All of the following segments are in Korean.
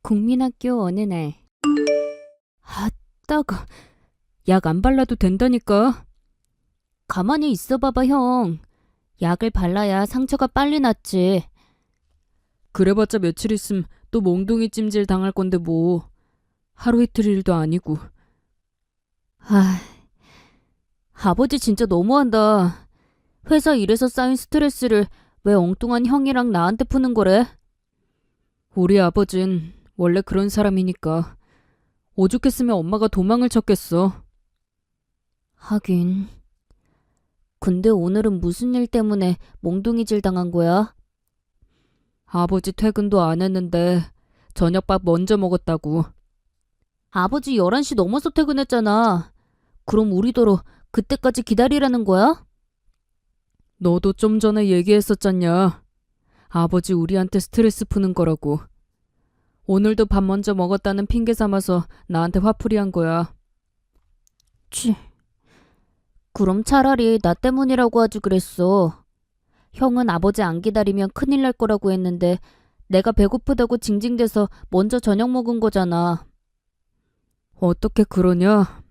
국민학교 어느 날. 아, 따가. 약 안 발라도 된다니까. 가만히 있어봐봐, 형. 약을 발라야 상처가 빨리 낫지. 그래봤자 며칠 있음 또 몽둥이 찜질 당할 건데 뭐. 하루 이틀 일도 아니고. 아버지 진짜 너무한다. 회사 일에서 쌓인 스트레스를 왜 엉뚱한 형이랑 나한테 푸는 거래? 우리 아버진 원래 그런 사람이니까. 오죽했으면 엄마가 도망을 쳤겠어. 하긴. 근데 오늘은 무슨 일 때문에 몽둥이질 당한 거야? 아버지 퇴근도 안 했는데 저녁밥 먼저 먹었다고. 아버지 11시 넘어서 퇴근했잖아. 그럼 우리더러 그때까지 기다리라는 거야? 너도 좀 전에 얘기했었잖냐. 아버지 우리한테 스트레스 푸는 거라고. 오늘도 밥 먼저 먹었다는 핑계 삼아서 나한테 화풀이한 거야. 그럼 차라리 나 때문이라고 하지 그랬어. 형은 아버지 안 기다리면 큰일 날 거라고 했는데 내가 배고프다고 징징대서 먼저 저녁 먹은 거잖아. 어떻게 그러냐?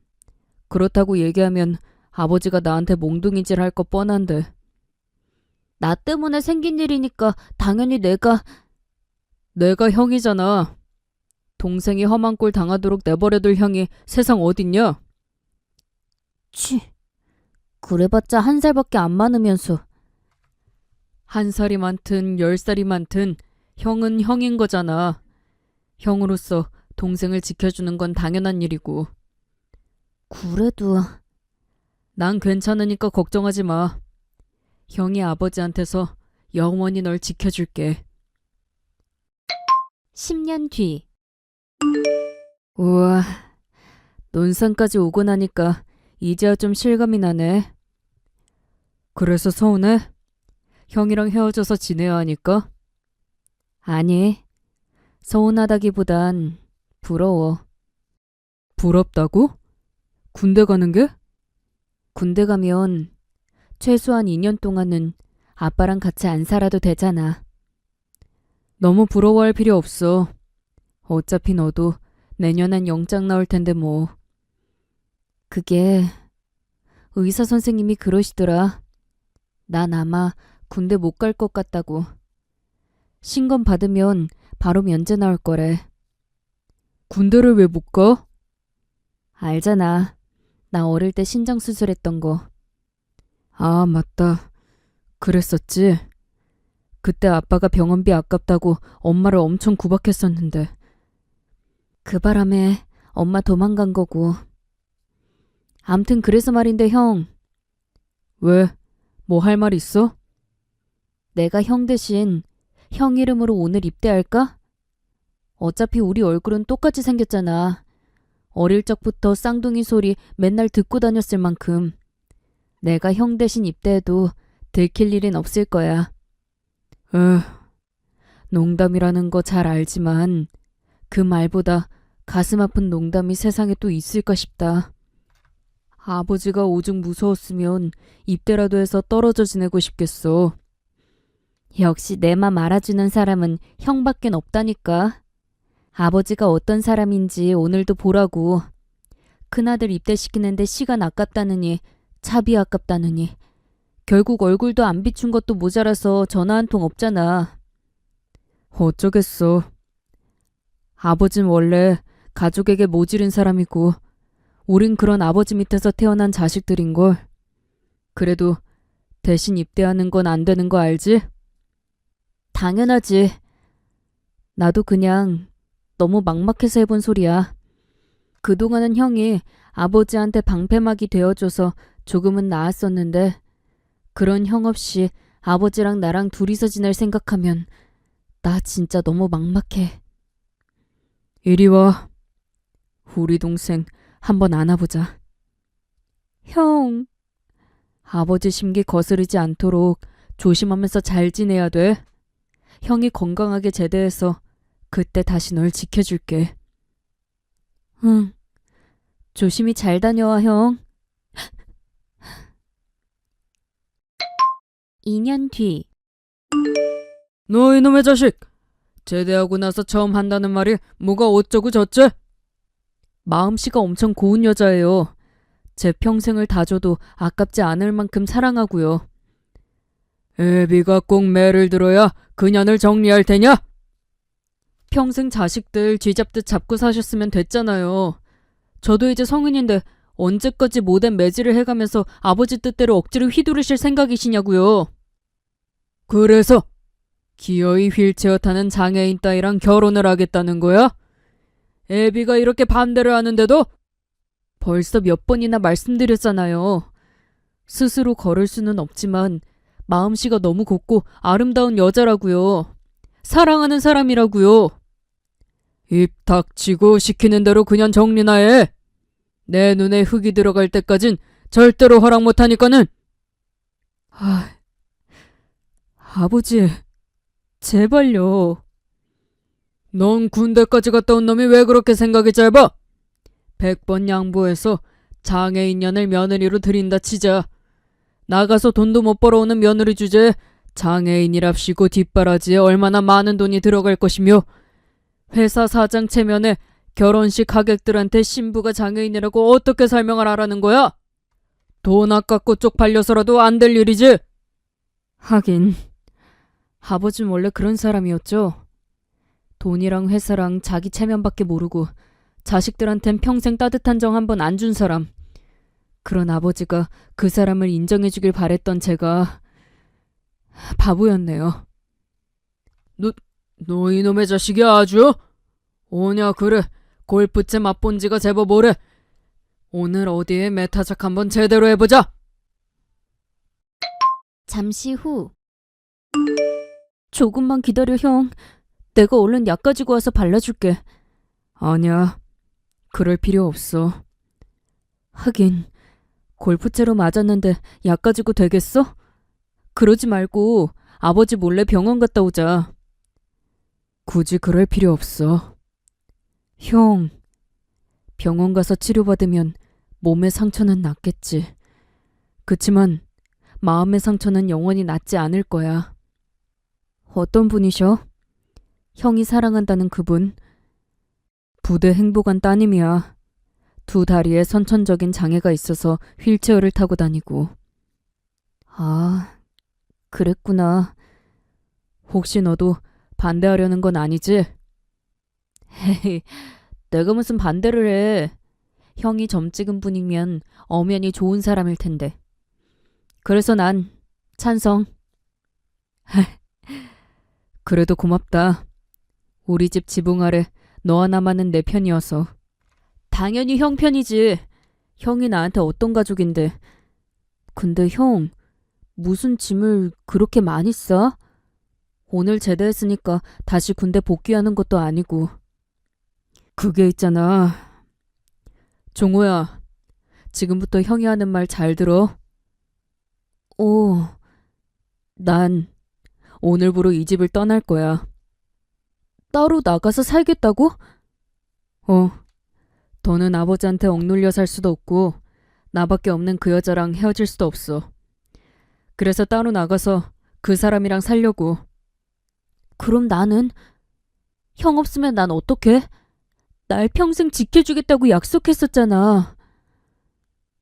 그렇다고 얘기하면 아버지가 나한테 몽둥이질 할 거 뻔한데. 나 때문에 생긴 일이니까 당연히 내가 형이잖아. 동생이 험한 꼴 당하도록 내버려둘 형이 세상 어딨냐? 그래봤자 1살밖에 안 많으면서. 1살이 많든 10살이 많든 형은 형인 거잖아. 형으로서 동생을 지켜주는 건 당연한 일이고. 그래도 난 괜찮으니까 걱정하지 마. 형이 아버지한테서 영원히 널 지켜줄게. 10년 뒤. 우와, 논산까지 오고 나니까 이제야 좀 실감이 나네. 그래서 서운해? 형이랑 헤어져서 지내야 하니까? 아니, 서운하다기보단 부러워. 부럽다고? 군대 가는 게? 군대 가면 최소한 2년 동안은 아빠랑 같이 안 살아도 되잖아. 너무 부러워할 필요 없어. 어차피 너도 내년엔 영장 나올 텐데 뭐. 그게 의사 선생님이 그러시더라. 난 아마 군대 못 갈 것 같다고. 신검 받으면 바로 면제 나올 거래. 군대를 왜 못 가? 알잖아. 나 어릴 때 신장 수술했던 거. 아, 맞다. 그랬었지. 그때 아빠가 병원비 아깝다고 엄마를 엄청 구박했었는데. 그 바람에 엄마 도망간 거고. 암튼 그래서 말인데 형. 왜? 뭐 할 말 있어? 내가 형 대신 형 이름으로 오늘 입대할까? 어차피 우리 얼굴은 똑같이 생겼잖아. 어릴 적부터 쌍둥이 소리 맨날 듣고 다녔을 만큼. 내가 형 대신 입대해도 들킬 일은 없을 거야. 농담이라는 거 잘 알지만 그 말보다 가슴 아픈 농담이 세상에 또 있을까 싶다. 아버지가 오죽 무서웠으면 입대라도 해서 떨어져 지내고 싶겠어. 역시 내 맘 알아주는 사람은 형밖엔 없다니까. 아버지가 어떤 사람인지 오늘도 보라고. 큰아들 입대시키는데 시간 아깝다느니 차비 아깝다느니 결국 얼굴도 안 비춘 것도 모자라서 전화 한 통 없잖아. 어쩌겠어. 아버진 원래 가족에게 모질은 사람이고 우린 그런 아버지 밑에서 태어난 자식들인걸. 그래도 대신 입대하는 건 안 되는 거 알지? 당연하지. 나도 그냥 너무 막막해서 해본 소리야. 그동안은 형이 아버지한테 방패막이 되어줘서 조금은 나았었는데 그런 형 없이 아버지랑 나랑 둘이서 지낼 생각하면 나 진짜 너무 막막해. 이리 와. 우리 동생 한번 안아보자. 형. 아버지 심기 거스르지 않도록 조심하면서 잘 지내야 돼. 형이 건강하게 제대해서 그때 다시 널 지켜줄게. 응. 조심히 잘 다녀와, 형. 2년 뒤. 너 이놈의 자식! 제대하고 나서 처음 한다는 말이 뭐가 어쩌고 저쩌? 마음씨가 엄청 고운 여자예요. 제 평생을 다 줘도 아깝지 않을 만큼 사랑하고요. 애비가 꼭 매를 들어야 그년을 정리할 테냐? 평생 자식들 쥐잡듯 잡고 사셨으면 됐잖아요. 저도 이제 성인인데 언제까지 못된 매질을 해가면서 아버지 뜻대로 억지로 휘두르실 생각이시냐고요. 그래서 기어이 휠체어 타는 장애인 따위랑 결혼을 하겠다는 거야? 애비가 이렇게 반대를 하는데도? 벌써 몇 번이나 말씀드렸잖아요. 스스로 걸을 수는 없지만 마음씨가 너무 곱고 아름다운 여자라고요. 사랑하는 사람이라고요. 입 닥치고 시키는 대로 그냥 정리나 해. 내 눈에 흙이 들어갈 때까진 절대로 허락 못하니까는. 아버지, 제발요. 넌 군대까지 갔다 온 놈이 왜 그렇게 생각이 짧아? 100번 양보해서 장애인 년을 며느리로 들인다 치자. 나가서 돈도 못 벌어오는 며느리 주제에 장애인이랍시고 뒷바라지에 얼마나 많은 돈이 들어갈 것이며, 회사 사장 체면에 결혼식 하객들한테 신부가 장애인이라고 어떻게 설명을 하라는 거야? 돈 아깝고 쪽팔려서라도 안 될 일이지. 하긴 아버지는 원래 그런 사람이었죠. 돈이랑 회사랑 자기 체면밖에 모르고 자식들한텐 평생 따뜻한 정 한 번 안 준 사람. 그런 아버지가 그 사람을 인정해주길 바랬던 제가 바보였네요. 너 이놈의 자식이 아주? 오냐 그래. 골프채 맛본 지가 제법 오래. 오늘 어디에 메타작 한번 제대로 해보자. 잠시 후. 조금만 기다려 형. 내가 얼른 약 가지고 와서 발라줄게. 아니야. 그럴 필요 없어. 하긴 골프채로 맞았는데 약 가지고 되겠어? 그러지 말고 아버지 몰래 병원 갔다 오자. 굳이 그럴 필요 없어. 형, 병원 가서 치료받으면 몸의 상처는 낫겠지. 그치만 마음의 상처는 영원히 낫지 않을 거야. 어떤 분이셔? 형이 사랑한다는 그분? 부대 행복한 따님이야. 두 다리에 선천적인 장애가 있어서 휠체어를 타고 다니고. 아, 그랬구나. 혹시 너도 반대하려는 건 아니지? 헤이, 내가 무슨 반대를 해. 형이 점 찍은 분이면 엄연히 좋은 사람일 텐데. 그래서 난 찬성. 그래도 고맙다. 우리 집 지붕 아래 너 하나만은 내 편이어서. 당연히 형 편이지. 형이 나한테 어떤 가족인데. 근데 형, 무슨 짐을 그렇게 많이 싸? 오늘 제대했으니까 다시 군대 복귀하는 것도 아니고. 그게 있잖아. 종호야, 지금부터 형이 하는 말 잘 들어. 오, 난 오늘부로 이 집을 떠날 거야. 따로 나가서 살겠다고? 더는 아버지한테 억눌려 살 수도 없고 나밖에 없는 그 여자랑 헤어질 수도 없어. 그래서 따로 나가서 그 사람이랑 살려고. 그럼 나는? 형 없으면 난 어떡해? 날 평생 지켜주겠다고 약속했었잖아.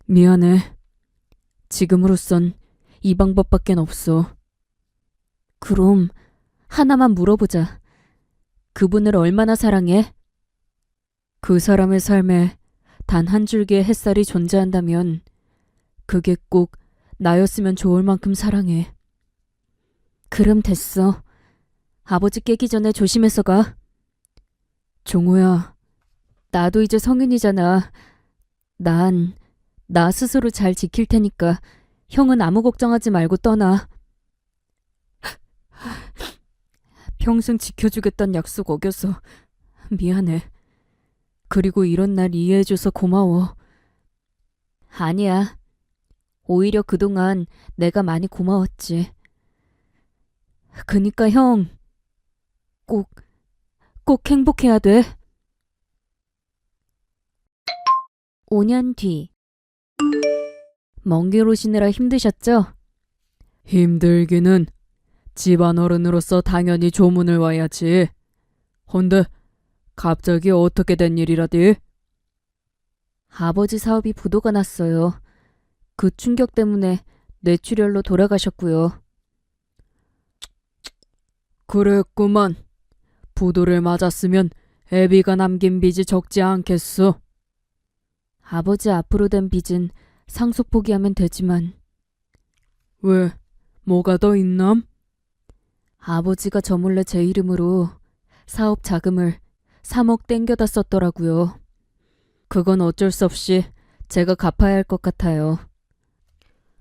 미안해. 지금으로선 이 방법밖엔 없어. 그럼 하나만 물어보자. 그분을 얼마나 사랑해? 그 사람의 삶에 단 한 줄기의 햇살이 존재한다면 그게 꼭 나였으면 좋을 만큼 사랑해. 그럼 됐어. 아버지 깨기 전에 조심해서 가. 종호야, 나도 이제 성인이잖아. 난 나 스스로 잘 지킬 테니까 형은 아무 걱정하지 말고 떠나. 평생 지켜주겠다는 약속 어겨서 미안해. 그리고 이런 날 이해해줘서 고마워. 아니야. 오히려 그동안 내가 많이 고마웠지. 그니까 형, 꼭 행복해야 돼. 5년 뒤. 먼 길 오시느라 힘드셨죠? 힘들기는 집안 어른으로서 당연히 조문을 와야지. 헌데 갑자기 어떻게 된 일이라디? 아버지 사업이 부도가 났어요. 그 충격 때문에 뇌출혈로 돌아가셨고요. 그랬구만. 부도를 맞았으면 애비가 남긴 빚이 적지 않겠어. 아버지 앞으로 된 빚은 상속 포기하면 되지만. 왜? 뭐가 더 있남? 아버지가 저 몰래 제 이름으로 사업 자금을 3억 땡겨다 썼더라고요. 그건 어쩔 수 없이 제가 갚아야 할 것 같아요.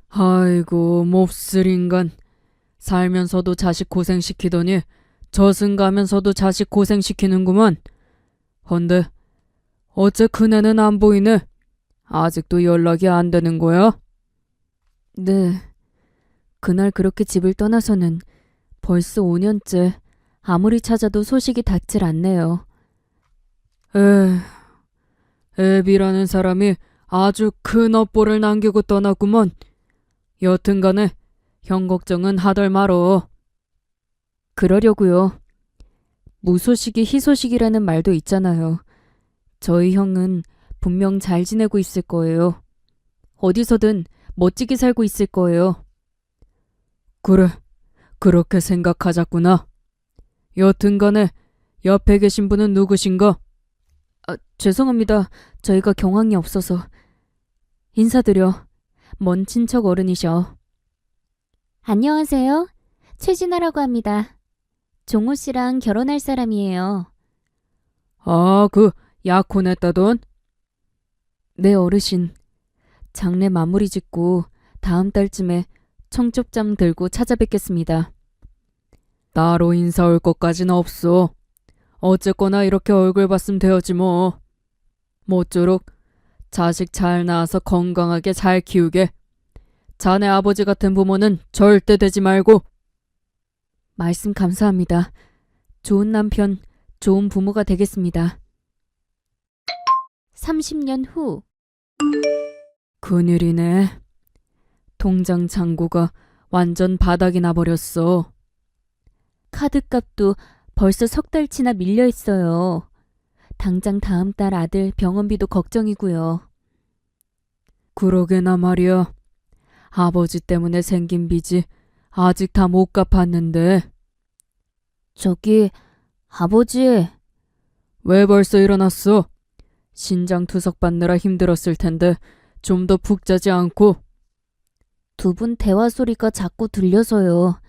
아이고, 몹쓸 인간. 살면서도 자식 고생시키더니 저승 가면서도 자식 고생시키는구만. 헌데 어째 그네는 안 보이네. 아직도 연락이 안 되는 거야? 네. 그날 그렇게 집을 떠나서는 벌써 5년째 아무리 찾아도 소식이 닿질 않네요. 애비라는 사람이 아주 큰 업보를 남기고 떠났구먼. 여튼간에 형 걱정은 하덜 말어. 그러려고요. 무소식이 희소식이라는 말도 있잖아요. 저희 형은 분명 잘 지내고 있을 거예요. 어디서든 멋지게 살고 있을 거예요. 그래, 그렇게 생각하자꾸나. 여튼간에 옆에 계신 분은 누구신가? 죄송합니다. 저희가 경황이 없어서. 인사드려. 먼 친척 어른이셔. 안녕하세요. 최진아라고 합니다. 종호 씨랑 결혼할 사람이에요. 아, 그 약혼했다던? 네, 어르신. 장례 마무리 짓고 다음 달쯤에 청첩장 들고 찾아뵙겠습니다. 따로 인사 올 것까진 없어. 어쨌거나 이렇게 얼굴 봤으면 되었지 뭐. 모쪼록 자식 잘 낳아서 건강하게 잘 키우게. 자네 아버지 같은 부모는 절대 되지 말고. 말씀 감사합니다. 좋은 남편, 좋은 부모가 되겠습니다. 30년 후. 큰일이네. 통장 잔고가 완전 바닥이 나버렸어. 카드값도 벌써 석 달치나 밀려 있어요. 당장 다음 달 아들 병원비도 걱정이고요. 그러게나 말이야. 아버지 때문에 생긴 빚이 아직 다 못 갚았는데. 저기, 아버지. 왜 벌써 일어났어? 신장 투석 받느라 힘들었을 텐데 좀 더 푹 자지 않고. 두 분 대화 소리가 자꾸 들려서요.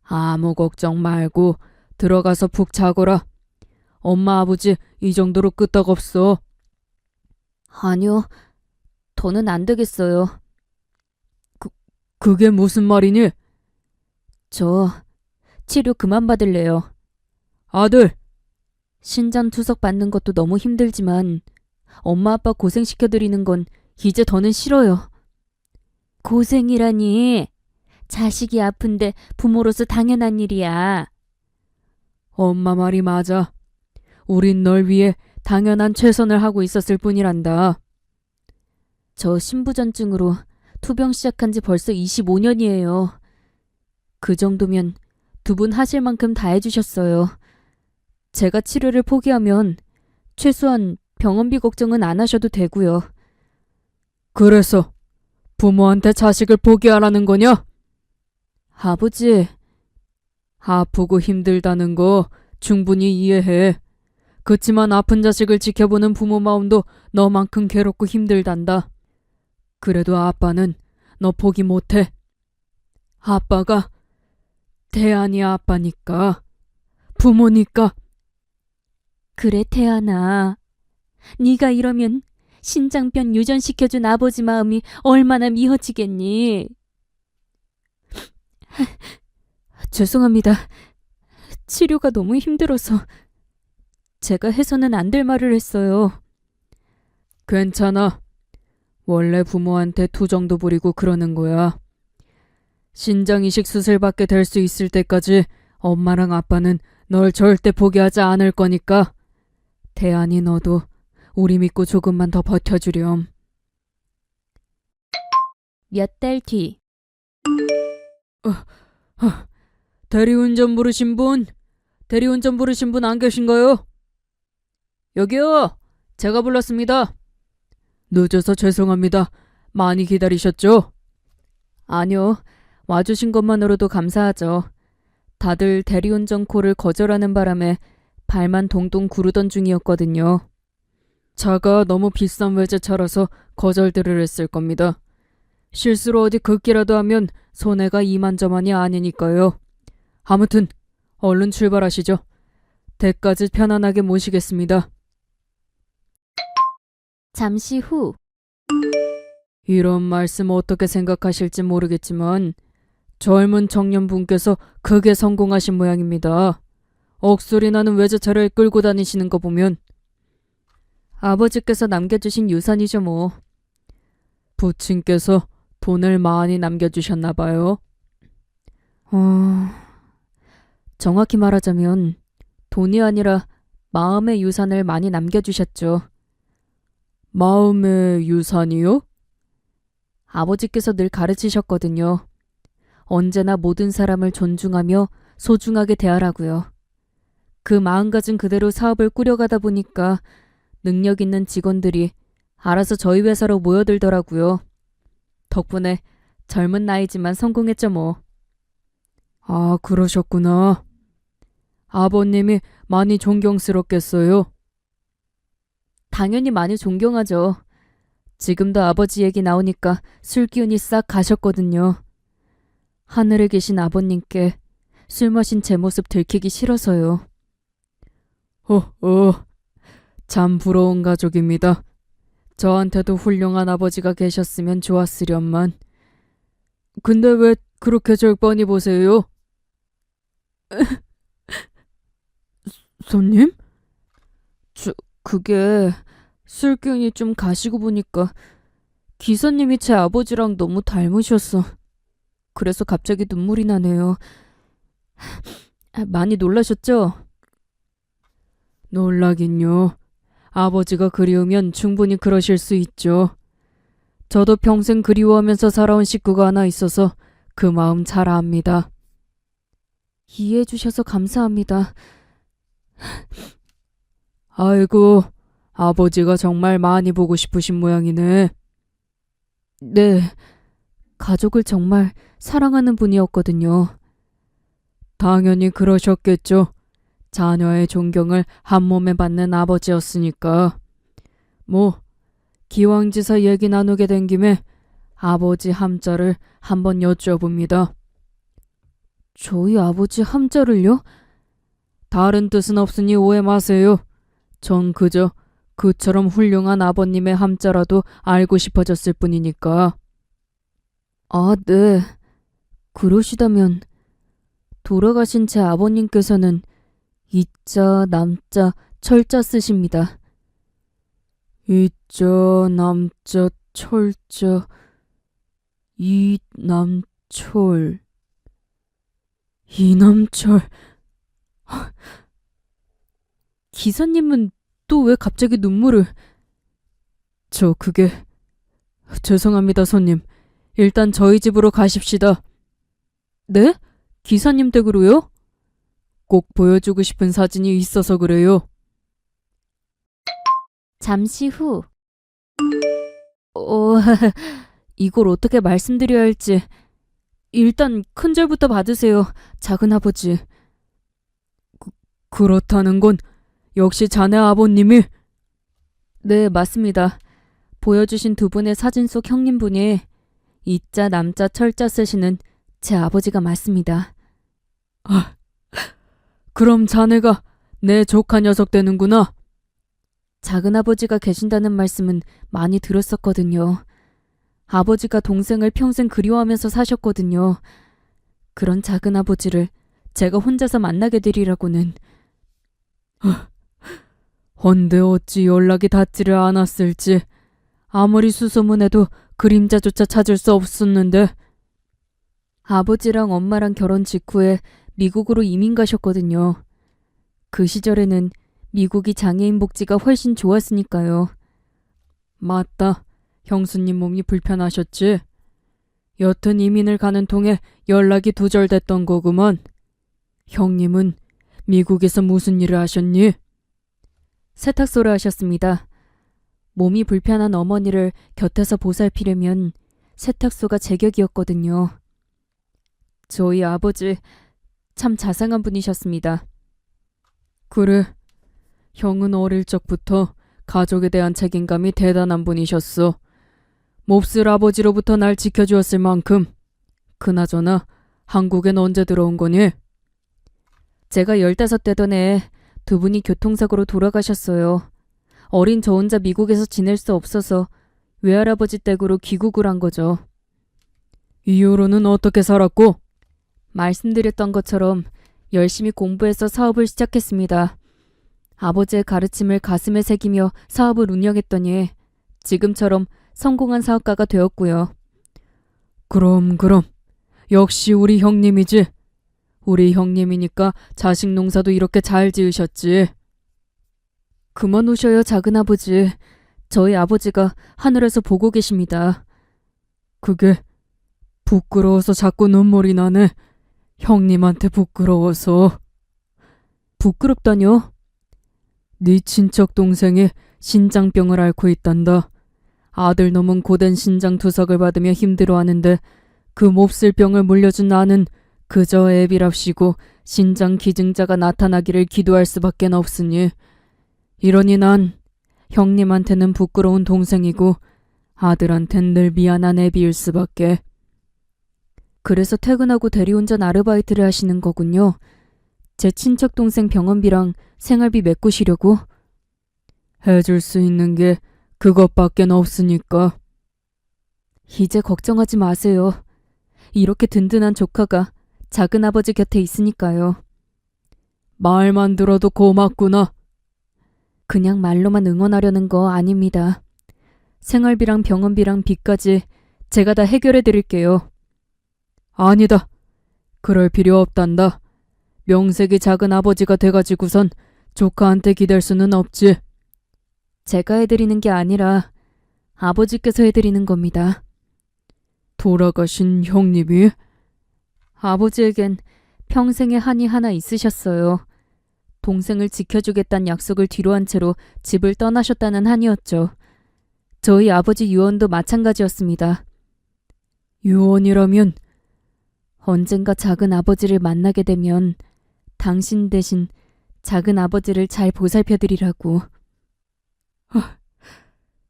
아무 걱정 말고 들어가서 푹 자거라. 엄마 아버지 이 정도로 끄떡없어. 아니요, 더는 안 되겠어요. 그게 무슨 말이니? 저 치료 그만 받을래요. 아들! 신장 투석 받는 것도 너무 힘들지만 엄마 아빠 고생시켜드리는 건 이제 더는 싫어요. 고생이라니. 자식이 아픈데 부모로서 당연한 일이야. 엄마 말이 맞아. 우린 널 위해 당연한 최선을 하고 있었을 뿐이란다. 저 신부전증으로 투병 시작한 지 벌써 25년이에요. 그 정도면 두 분 하실 만큼 다 해주셨어요. 제가 치료를 포기하면 최소한 병원비 걱정은 안 하셔도 되고요. 그래서 부모한테 자식을 포기하라는 거냐? 아버지, 아프고 힘들다는 거 충분히 이해해. 그치만 아픈 자식을 지켜보는 부모 마음도 너만큼 괴롭고 힘들단다. 그래도 아빠는 너 포기 못해. 아빠가 태안이 아빠니까. 부모니까. 그래 태안아. 네가 이러면 신장병 유전시켜준 아버지 마음이 얼마나 미어지겠니? 죄송합니다. 치료가 너무 힘들어서 제가 해서는 안 될 말을 했어요. 괜찮아. 원래 부모한테 투정도 부리고 그러는 거야. 신장 이식 수술 받게 될 수 있을 때까지 엄마랑 아빠는 널 절대 포기하지 않을 거니까. 태안이 너도 우리 믿고 조금만 더 버텨주렴. 몇 달 뒤. 대리운전 부르신 분? 대리운전 부르신 분 안 계신가요? 여기요. 제가 불렀습니다. 늦어서 죄송합니다. 많이 기다리셨죠? 아니요. 와주신 것만으로도 감사하죠. 다들 대리운전 콜을 거절하는 바람에 발만 동동 구르던 중이었거든요. 차가 너무 비싼 외제차라서 거절들을 했을 겁니다. 실수로 어디 긁기라도 하면 손해가 이만저만이 아니니까요. 아무튼 얼른 출발하시죠. 댁까지 편안하게 모시겠습니다. 잠시 후. 이런 말씀 어떻게 생각하실지 모르겠지만 젊은 청년분께서 크게 성공하신 모양입니다. 억소리 나는 외제차를 끌고 다니시는 거 보면 아버지께서 남겨주신 유산이죠 뭐. 부친께서 돈을 많이 남겨주셨나 봐요. 정확히 말하자면 돈이 아니라 마음의 유산을 많이 남겨주셨죠. 마음의 유산이요? 아버지께서 늘 가르치셨거든요. 언제나 모든 사람을 존중하며 소중하게 대하라고요. 그 마음가짐 그대로 사업을 꾸려가다 보니까 능력 있는 직원들이 알아서 저희 회사로 모여들더라고요. 덕분에 젊은 나이지만 성공했죠 뭐. 아, 그러셨구나. 아버님이 많이 존경스럽겠어요? 당연히 많이 존경하죠. 지금도 아버지 얘기 나오니까 술 기운이 싹 가셨거든요. 하늘에 계신 아버님께 술 마신 제 모습 들키기 싫어서요. 참 부러운 가족입니다. 저한테도 훌륭한 아버지가 계셨으면 좋았으련만. 근데 왜 그렇게 절 뻔히 보세요? 손님? 그게 술 기운이 좀 가시고 보니까 기사님이 제 아버지랑 너무 닮으셔서 그래서 갑자기 눈물이 나네요. 많이 놀라셨죠? 놀라긴요. 아버지가 그리우면 충분히 그러실 수 있죠. 저도 평생 그리워하면서 살아온 식구가 하나 있어서 그 마음 잘 압니다. 이해해 주셔서 감사합니다. 아이고, 아버지가 정말 많이 보고 싶으신 모양이네. 네, 가족을 정말 사랑하는 분이었거든요. 당연히 그러셨겠죠. 자녀의 존경을 한 몸에 받는 아버지였으니까. 기왕지사 얘기 나누게 된 김에 아버지 함자를 한번 여쭤봅니다. 저희 아버지 함자를요? 다른 뜻은 없으니 오해 마세요. 전 그저 그처럼 훌륭한 아버님의 함자라도 알고 싶어졌을 뿐이니까. 아, 네. 그러시다면 돌아가신 제 아버님께서는 이자, 남자, 철자 쓰십니다. 이자, 남자, 철자, 이남철. 이남철. 기사님은 또 왜 갑자기 눈물을... 그게... 죄송합니다, 손님. 일단 저희 집으로 가십시다. 네? 기사님 댁으로요? 꼭 보여주고 싶은 사진이 있어서 그래요. 잠시 후. 이걸 어떻게 말씀드려야 할지. 일단 큰 절부터 받으세요, 작은아버지. 그렇다는 건 역시 자네 아버님이... 네, 맞습니다. 보여주신 두 분의 사진 속 형님분이 이자, 남자, 철자 쓰시는 제 아버지가 맞습니다. 아, 그럼 자네가 내 조카 녀석 되는구나. 작은아버지가 계신다는 말씀은 많이 들었었거든요. 아버지가 동생을 평생 그리워하면서 사셨거든요. 그런 작은아버지를 제가 혼자서 만나게 되리라고는... 헌데 어찌 연락이 닿지를 않았을지. 아무리 수소문해도 그림자조차 찾을 수 없었는데. 아버지랑 엄마랑 결혼 직후에 미국으로 이민 가셨거든요. 그 시절에는 미국이 장애인 복지가 훨씬 좋았으니까요. 맞다. 형수님 몸이 불편하셨지? 여튼 이민을 가는 통에 연락이 두절됐던 거구먼. 형님은 미국에서 무슨 일을 하셨니? 세탁소를 하셨습니다. 몸이 불편한 어머니를 곁에서 보살피려면 세탁소가 제격이었거든요. 저희 아버지 참 자상한 분이셨습니다. 그래. 형은 어릴 적부터 가족에 대한 책임감이 대단한 분이셨어. 몹쓸 아버지로부터 날 지켜주었을 만큼. 그나저나 한국엔 언제 들어온 거니? 제가 15되던 해에 두 분이 교통사고로 돌아가셨어요. 어린 저 혼자 미국에서 지낼 수 없어서 외할아버지 댁으로 귀국을 한 거죠. 이후로는 어떻게 살았고? 말씀드렸던 것처럼 열심히 공부해서 사업을 시작했습니다. 아버지의 가르침을 가슴에 새기며 사업을 운영했더니 지금처럼 성공한 사업가가 되었고요. 그럼 역시 우리 형님이지. 우리 형님이니까 자식 농사도 이렇게 잘 지으셨지. 그만 우셔요, 작은아버지. 저희 아버지가 하늘에서 보고 계십니다. 그게 부끄러워서 자꾸 눈물이 나네. 형님한테 부끄러워서. 부끄럽다뇨? 네 친척 동생이 신장병을 앓고 있단다. 아들 놈은 고된 신장 투석을 받으며 힘들어하는데 그 몹쓸 병을 물려준 나는 그저 애비랍시고 신장 기증자가 나타나기를 기도할 수밖에 없으니, 이러니 난 형님한테는 부끄러운 동생이고 아들한텐 늘 미안한 애비일 수밖에. 그래서 퇴근하고 대리운전 아르바이트를 하시는 거군요. 제 친척 동생 병원비랑 생활비 메꾸시려고? 해줄 수 있는 게 그것밖엔 없으니까. 이제 걱정하지 마세요. 이렇게 든든한 조카가 작은아버지 곁에 있으니까요. 말만 들어도 고맙구나. 그냥 말로만 응원하려는 거 아닙니다. 생활비랑 병원비랑 빚까지 제가 다 해결해 드릴게요. 아니다. 그럴 필요 없단다. 명색이 작은 아버지가 돼가지고선 조카한테 기댈 수는 없지. 제가 해드리는 게 아니라 아버지께서 해드리는 겁니다. 돌아가신 형님이? 아버지에겐 평생의 한이 하나 있으셨어요. 동생을 지켜주겠다는 약속을 뒤로한 채로 집을 떠나셨다는 한이었죠. 저희 아버지 유언도 마찬가지였습니다. 유언이라면? 언젠가 작은 아버지를 만나게 되면 당신 대신 작은 아버지를 잘 보살펴드리라고.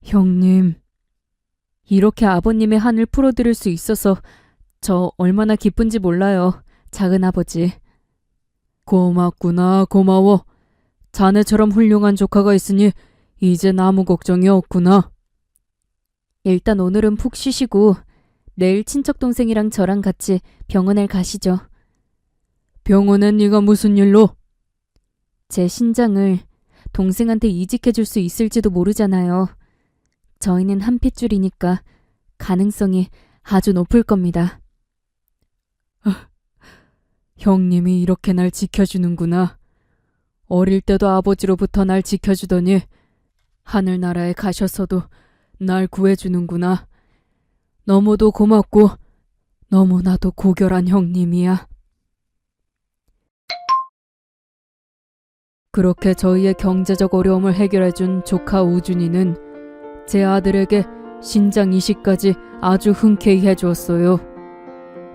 형님. 이렇게 아버님의 한을 풀어드릴 수 있어서 저 얼마나 기쁜지 몰라요, 작은 아버지. 고맙구나, 고마워. 자네처럼 훌륭한 조카가 있으니 이젠 아무 걱정이 없구나. 일단 오늘은 푹 쉬시고 내일 친척 동생이랑 저랑 같이 병원에 가시죠. 병원엔 네가 무슨 일로? 제 신장을 동생한테 이직해 줄 수 있을지도 모르잖아요. 저희는 한 핏줄이니까 가능성이 아주 높을 겁니다. 형님이 이렇게 날 지켜주는구나. 어릴 때도 아버지로부터 날 지켜주더니 하늘나라에 가셔서도 날 구해주는구나. 너무도 고맙고 너무나도 고결한 형님이야. 그렇게 저희의 경제적 어려움을 해결해준 조카 우준이는 제 아들에게 신장 이식까지 아주 흔쾌히 해주었어요.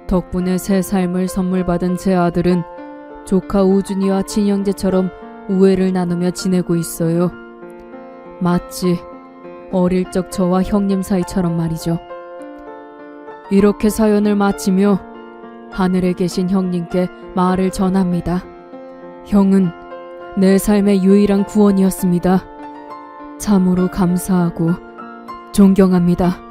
덕분에 새 삶을 선물 받은 제 아들은 조카 우준이와 친형제처럼 우애를 나누며 지내고 있어요. 마치 어릴 적 저와 형님 사이처럼 말이죠. 이렇게 사연을 마치며 하늘에 계신 형님께 말을 전합니다. 형은 내 삶의 유일한 구원이었습니다. 참으로 감사하고 존경합니다.